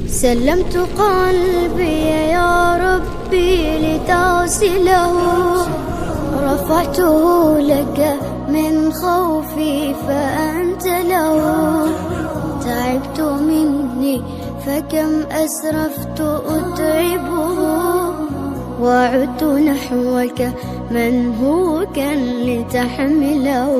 سلمت قلبي يا ربي لتصله، رفعته لك من خوفي فأنت له. تعبت مني فكم أسرفت أتعبه، وعدت نحوك منهوكا لتحمله.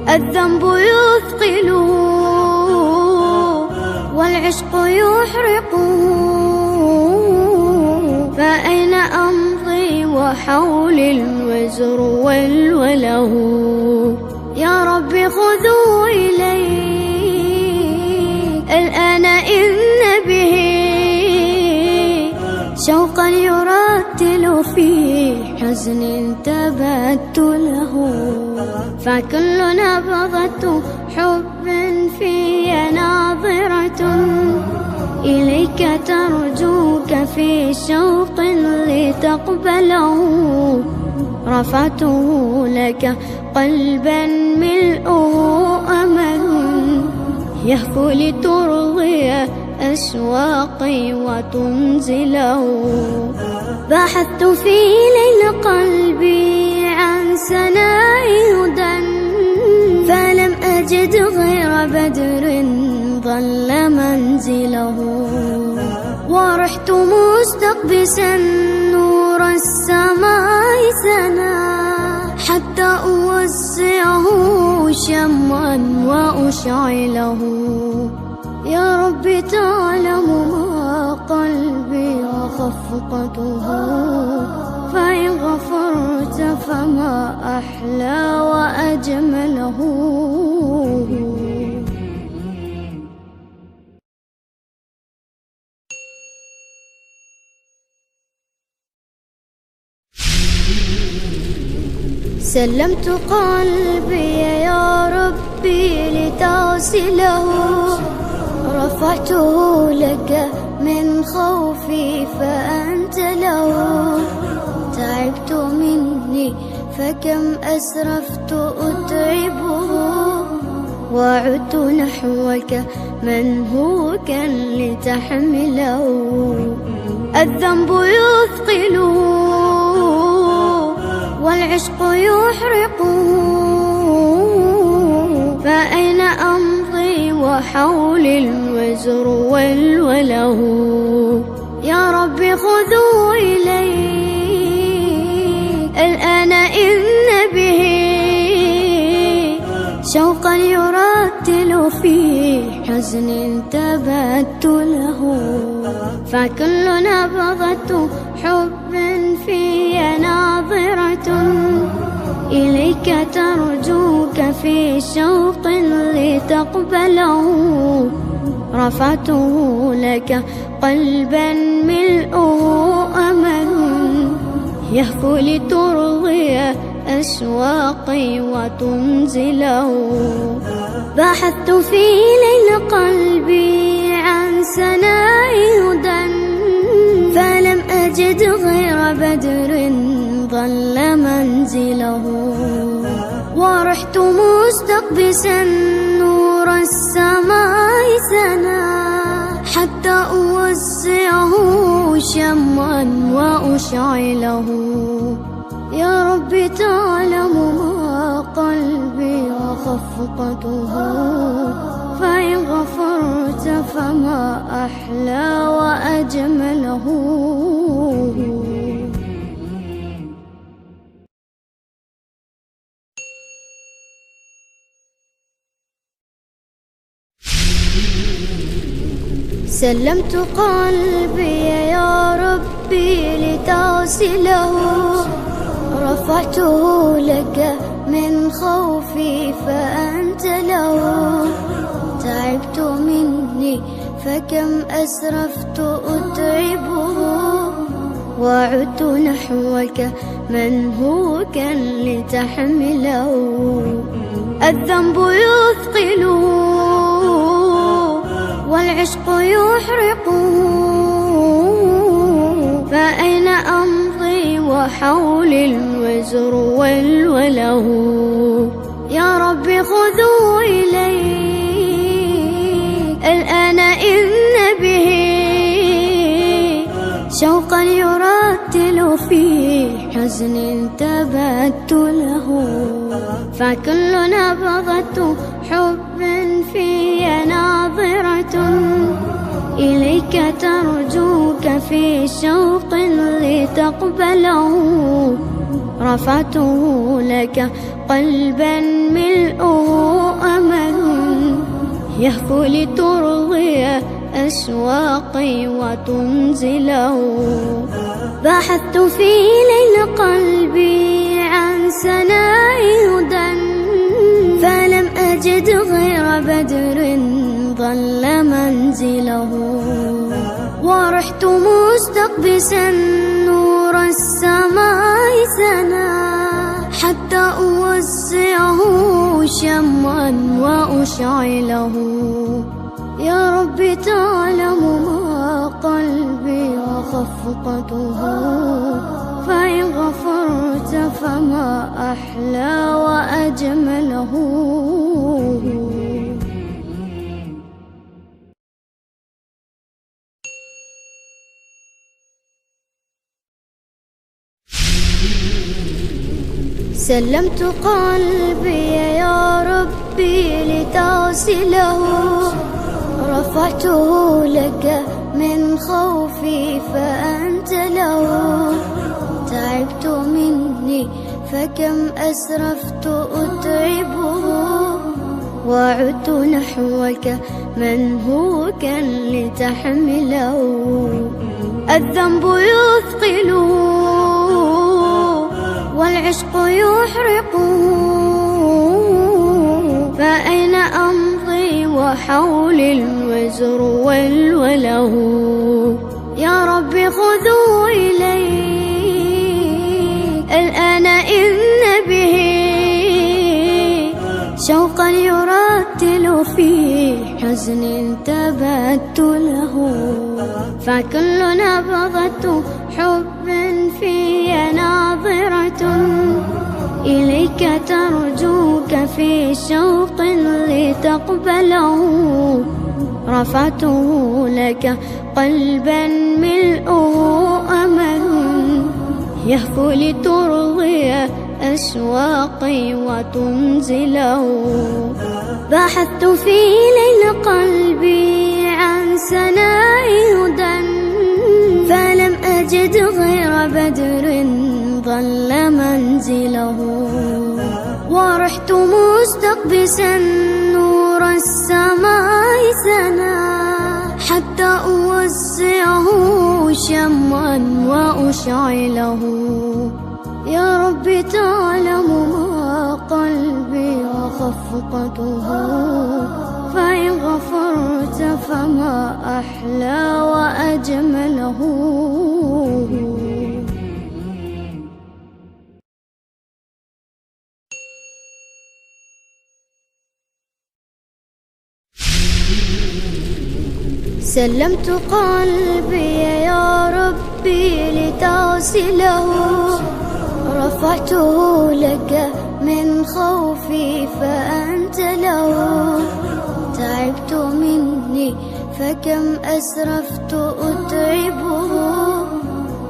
الذنب يثقله والعشق يحرقه، فأين أمضي وحولي الوزر والوله. يا رب خذوا إليك الآن إن به شوقا يرتل في حزن تبت له. فكل نبضة حب في ناظرة إليك ترجوك في شوق لتقبله. رفعته لك قلبا ملؤه أمل يهفو لترضي أشواقي وتنزله. بحثت في ليل قلبي عن سناء هدى، فلم أجد غير بدر ظل منزله. ورحت مستقبسا نور السماء سنا، حتى أوسعه شمعا وأشعله. يا رب تعلم ما قلبي وخفقته، فإن غفرت فما أحلى وأجمله. سلمت قلبي يا ربي لتصله، رفعته لك من خوفي فأنت له. تعبت مني فكم أسرفت أتعبه، وعدت نحوك منهوكا لتحمله. الذنب يثقله والعشق يحرقه، فأين أمضي وحولي الوزر والوله. يا رب خذوا إليك الآن إن به شوقا يرتل في حزن تبت له. فكل نبضة حب في ناظرة إليك ترجوك في شوق لتقبله. رفعته لك قلبا ملؤه أمل يهفو لترضي أشواقي وتنزله. بحثت في ليل قلبي عن سناء هدى، فلم أجد غير بدر ظل منزله. ورحت مستقبسا نور السماء سنا، حتى أوسعه شمعا وأشعله. يا رب تعلم ما قلبي وخفقته، فإن غفرت فما أحلى وأجمله. سلمت قلبي يا ربي لتصله، رفعته لك من خوفي فأنت له. تعبت مني فكم أسرفت أتعبه، وعدت نحوك منهوكا لتحمله. الذنب يثقله والعشق يحرقه، فأين أمضي وحولي الوزر والوله. يا رب خذوا إليك الآن إن به شوقا يرتل في حزن تبت له، فكل نبضة حب في ناظرة إليك ترجوك في شوق لتقبله. رفعته لك قلبا ملؤه أمل يهفو لترضي أشواقي وتنزله. بحثت في ليل قلبي عن سناء هدى فلم أجد غير بدر ظل منزله. ورحت مستقبسا نور السماء سنا حتى أوسعه شمعا وأشعله. يا رب تعلم ما قلبي وخفقته، فإن غفرت فما أحلى وأجمله. سلمت قلبي يا ربي لتغسله، رفعته لك من خوفي فأنت له. تعبت مني فكم أسرفت أتعبه، وعدت نحوك منهوكا لتحمله. الذنب يثقله والعشق يحرقه، فأين أمضي وحولي الوزر والوله. يا رب خذوا إلي الآن إن به شوقا يرتل في حزن تبت له، فكل نبضة حب في ناظرة إليك ترجوك في شوق لتقبله. رفعته لك قلبا ملؤه أمل يهفو لترضي أشواقي وتنزله. بحثت في ليل قلبي عن سناء هدى فلم أجد غير بدر ظل منزله. ورحت مستقبسا نور السماء سنا حتى أوسعه شمعا وأشعله. يا رب تعلم ما قلبي وخفقته، فإن غفرت فما أحلى وأجمله. سلمت قلبي يا ربي لتغسله، رفعته لك من خوفي فأنت له. تعبت مني فكم أسرفت أتعبه،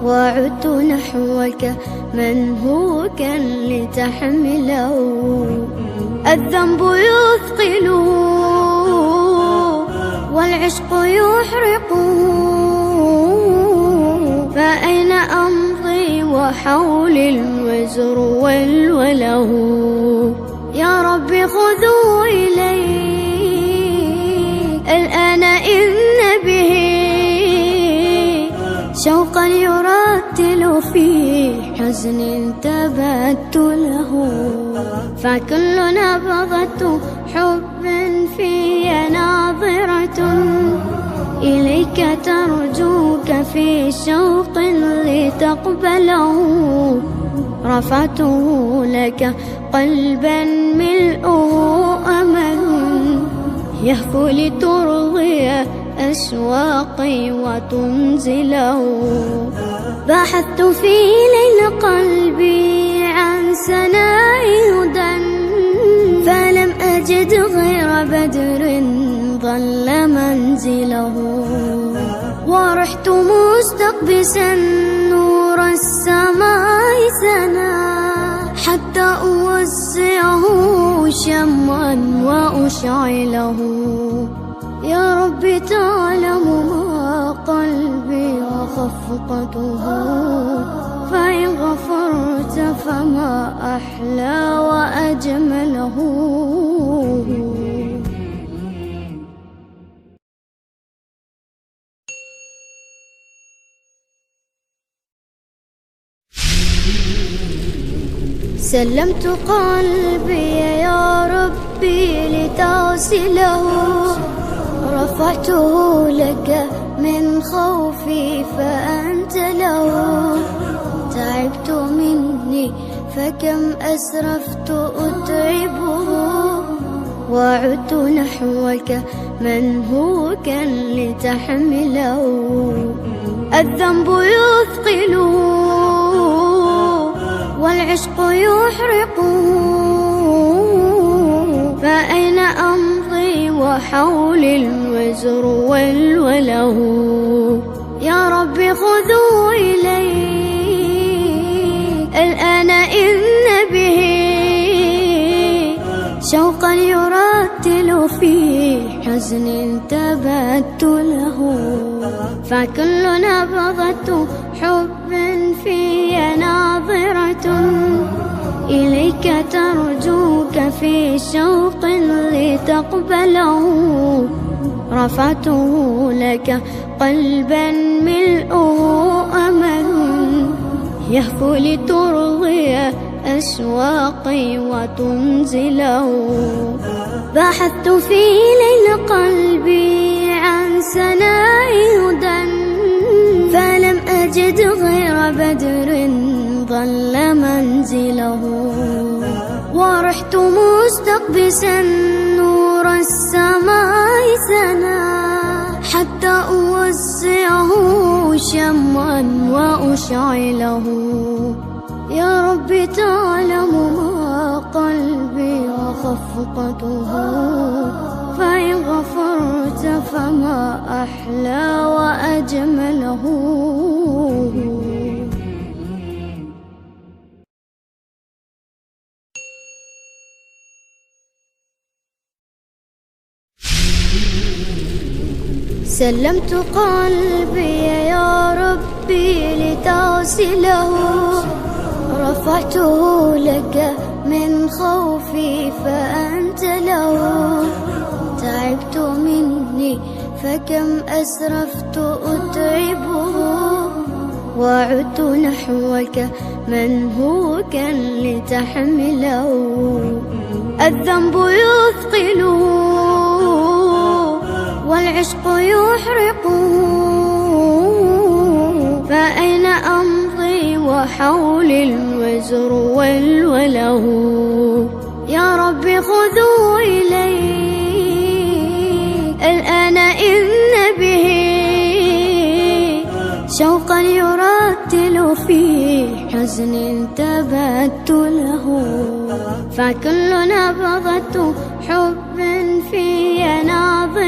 وعدت نحوك منهوكا لتحمله. الذنب يثقله والعشق يحرقه، فأين أمضي وحولي الوزر والوله. يا رب خذوا إلي الآن إن به شوقا يرتل في حزن تبت له، فكل نبضة حب في ناظرة إليك ترجوك في شوق لتقبله. رفعته لك قلبا ملؤه أمل يهفو لترضي أشواقي وتنزله. بحثت في ليل قلبي عن سناء هدى فلم أجد غير بدر ضل منزله. ورحت مستقبسا نور السماء سنا حتى أوسعه شمعا وأشعله. يا رب تعلم ما قلبي وخفقته، فإن غفرت فما أحلى وأجمله. سلمت قلبي يا ربي لتغسله، رفعته لك من خوفي فأنت له. تعبت مني فكم أسرفت أتعبه، وعدت نحوك منهوكا لتحمله. الذنب يثقله والعشق يحرقه، فأين أمضي وحولي الوزر والوله. يا رب خذوا إلي الآن إن به شوقا يرتل في حزن تبت له. فكل نبضة حب في ناظرة إليك ترجوك في شوق لتقبله. رفعته لك قلبا ملؤه أمل يهفو لترضي أشواقي وتنزله. بحثت في ليل قلبي عن سناء هدى فلم أجد غير بدر ضل منزله. ورحت مستقبسا نور السماء سنا حتى أوسعه شمعا وأشعله. يا رب تعلم ما قلبي وخفقته، فإن غفرت فما أحلى وأجمله. سلمت قلبي يا ربي لتغسله، رفعته لك من خوفي فأنت له. تعبت مني فكم أسرفت أتعبه، وعدت نحوك منهوكا لتحمله. الذنب يثقله والعشق يحرقه، فأين أمضي وحولي الوزر والوله. يا رب خذوا إلي الآن إن به شوقا يرتل في حزن تبت له. فكل نبضة حب في ناظر